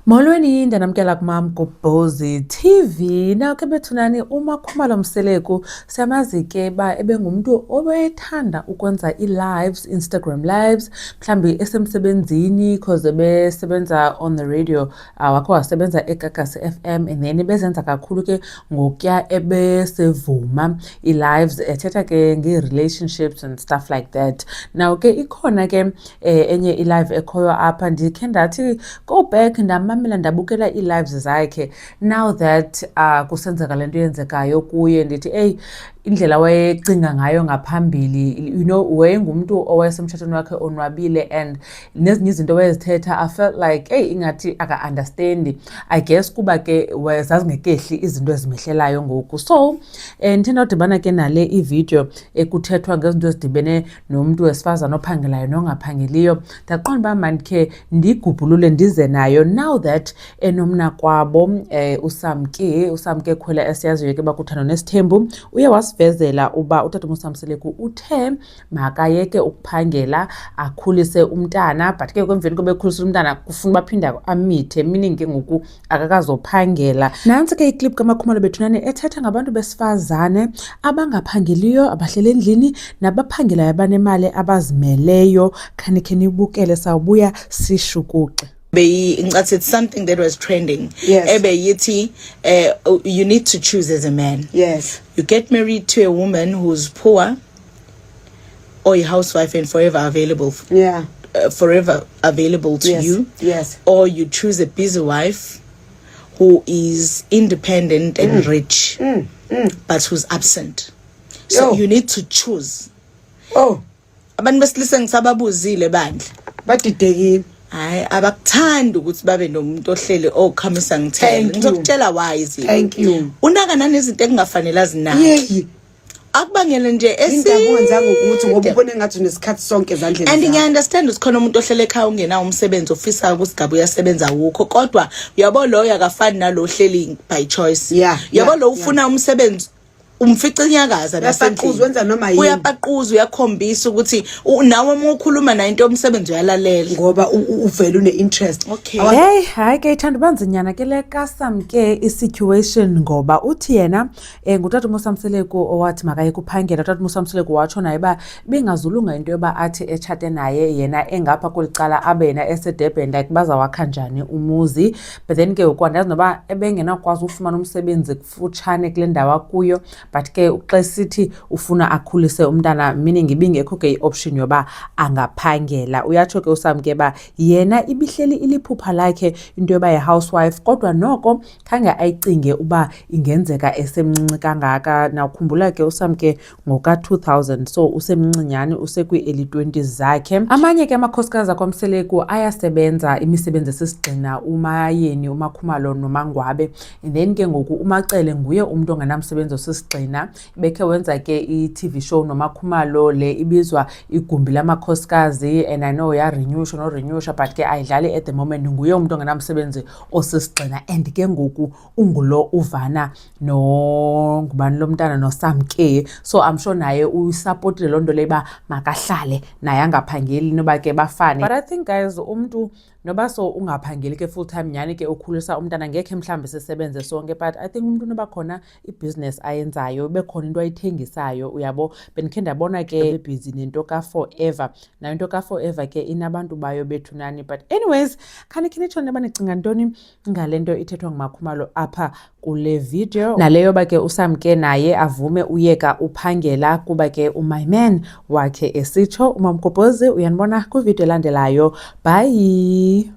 Molweni ndanamkela kuMamgobhozi TV. Now ke bethunani uMakhumalo Mseleku siyamazi ke ba ebengumuntu obethanda ukwenza i-lives, Instagram lives, mhlambi esemsebenzini cause besebenza on the radio, wakho wasebenza eGagasi FM and then bezenza kakhulu ke ngokuya ebesevuma i-lives ethetha ke nge-relationships and stuff like that. Now ke ikhona ke enye i-live ekhoyo apha ndikhe ndathi go back ndamamela ndabukela i-lives zakhe now that kusenzeka lento yenzekayo kuye ndithi hey indlela wayecinga ngayo ngaphambili, you know, wayengumuntu owayesemtshatweni wakhe onwabile and nezinye izinto wayezithetha I felt like hey ingathi aka-understand, I guess kuba ke zazingekehli izinto ezimehlelayo ngoku. So ndithanda udibana ke nale i-video ekuthethwa ngezinto ezidibene nomuntu wesifazane ophangelayo nongaphangeliyo, ndaqonda uba mandikhe ndigubhulule ndize nayo now that enomnakwabo usamke Khwela esiyaziyo ke bakuthandwa nesithembu uye wasivezela uba utata uMseleku uthe makayeke ukuphangela akhulise umntana, but ke kwemveni kobe ekhulisa umntana kufuna baphinda amithe, meaning ke ngoku akakazophangela. Nantsi ke iclip kaMakhumalo bethunane ethetha ngabantu besifazane abangaphangeliyo abahlele endlini nabaphangelayo abanemali abazimeleyo. Khanikhe nibukele sawubuya sishukuxe. It's something that was trending. Yes. You need to choose as a man. Yes. You get married to a woman who's poor or a housewife and forever available. Yeah. Forever available to Yes. you. Yes. Or you choose a busy wife who is independent and rich, but who's absent. So Yo. you need to choose. Oh, Abantu besilisa ngisababuzile bandla. badidekile. Hayi abakuthanda ukuthi babe nomuntu ohlele okhamisa ngithele. Thank you. Ngizokutshela why izi. Thank you. Unaka nanezinto engafanele azinaki. Yey. Akubangele nje Indabonzanga ukuthi ngoba ubone ngathi unesikhathi sonke ezandleni and zakho. ngiya-understand ukuthi khona umuntu ohlele ekhaya ungena umsebenzi ofisa kusigaba uyasebenza wukho, kodwa uyabo loyo akafani nalo ohleli by choice. Yeah, Uyabo yeah, lo ufuna umsebenzi umfica inyakaza Uyapaquzwa, wenza noma yini. Uyapaquzwa, uyakhombisa ukuthi nawe uma ukhuluma nayo into yomsebenzi uyalalela Ngoba uvela une-interest. Okay. Hey, hayi ke ithanda ubanzinyana ke le kasamke i-situation ngoba uthi yena ngutata uMseleku owathi makayeke ukuphangela. Utata uMseleku watsho naye uba bengazulunga into yoba athi etshate naye yena engapha kulicala abe yena eseDurban like bazawakha njani umuzi, but then ke ukwandazi noba ebengenakwazi ufumana umsebenzi kufutshane kule ndawo akuyo, but ke uxesithi ufuna akhulise umntana, meaning ibingekho ke i-option yoba angaphangela. Uyatsho ke usamke ba yena ibihleli iliphupha lakhe into yoba ye-housewife, kodwa noko khange ayicinge uba ingenzeka esemncinci kangaka. Nawukhumbula ke usamke ngoka-2000, so usemncinyane usekwi-early 20s zakhe. Amanye ke amakhosikazi akwamseleku ayasebenza imisebenzi esisigxina, uMayeni, uMakhumalo noMangwabe, and then ke ngoku uMacele nguye umuntu ongenamsebenzi osisigxina. Bekhe wenza ke i-TV show noMakhumalo le ibizwa igumbi lamakhosikazi, and I know yarenyusha norenyusha, but ke ayidlali at the moment. Nguye umuntu ongenamsebenzi osisigxina and ke ngoku ungulo uvana ngubani lo mntana noSamke, so I'm sure naye uyisupportile loo nto leba makahlale naye angaphangeli noba ke bafane. But I think guys umuntu noba so ungaphangeli ke full time nyani ke ukhulisa umntana ngekhe mhlambe sisebenze sonke, but I think umuntu noba khona i-business ayenzayo bekhona into ayithengisayo, uyabo. Bendikhe ndabona ke busy nento ka-Forever, nayo into ka-Forever ke inabantu bayo bethunani. But anyways, khanikhe nitsho neba nicinga ntoni ngale nto ithethwa nguMakhumalo apha kule video, naleyo ba ke usamke naye avume uyeka uphangela kuba ke my man wakhe esitsho. uMamgobhozi uyanibona kwivideo elandelayo. Bye.